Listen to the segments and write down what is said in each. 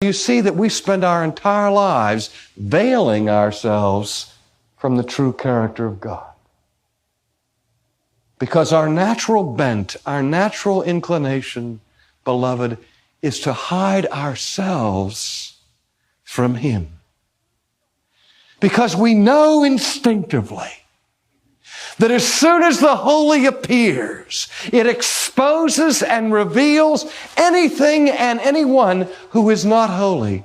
You see that we spend our entire lives veiling ourselves from the true character of God. Because our natural bent, our natural inclination, beloved, is to hide ourselves from Him. Because we know instinctively that as soon as the holy appears, it exposes and reveals anything and anyone who is not holy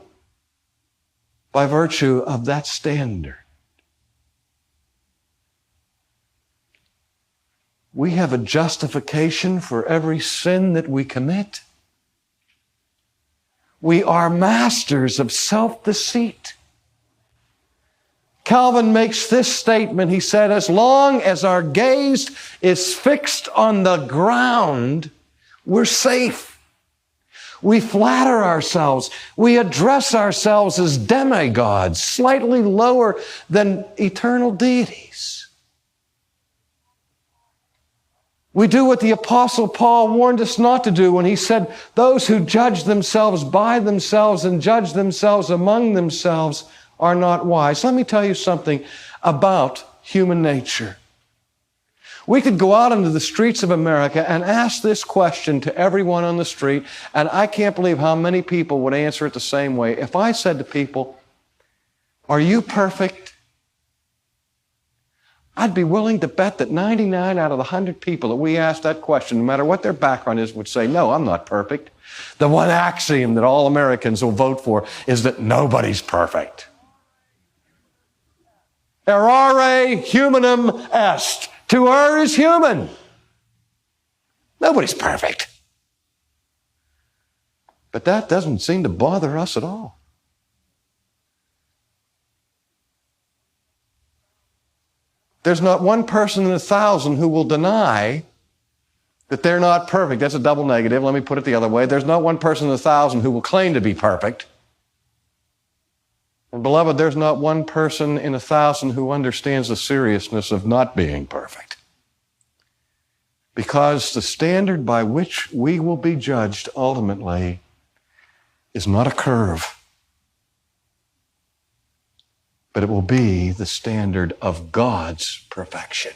by virtue of that standard. We have a justification for every sin that we commit. We are masters of self-deceit. Calvin makes this statement. He said, as long as our gaze is fixed on the ground, we're safe. We flatter ourselves. We address ourselves as demigods, slightly lower than eternal deities. We do what the Apostle Paul warned us not to do when he said, those who judge themselves by themselves and judge themselves among themselves are not wise. Let me tell you something about human nature. We could go out into the streets of America and ask this question to everyone on the street, and I can't believe how many people would answer it the same way. If I said to people, are you perfect? I'd be willing to bet that 99 out of the 100 people that we asked that question, no matter what their background is, would say, no, I'm not perfect. The one axiom that all Americans will vote for is that nobody's perfect. Errare humanum est. To err is human. Nobody's perfect. But that doesn't seem to bother us at all. There's not one person in 1,000 who will deny that they're not perfect. That's a double negative. Let me put it the other way. There's not one person in 1,000 who will claim to be perfect. And beloved, there's not one person in 1,000 who understands the seriousness of not being perfect. Because the standard by which we will be judged ultimately is not a curve, but it will be the standard of God's perfection.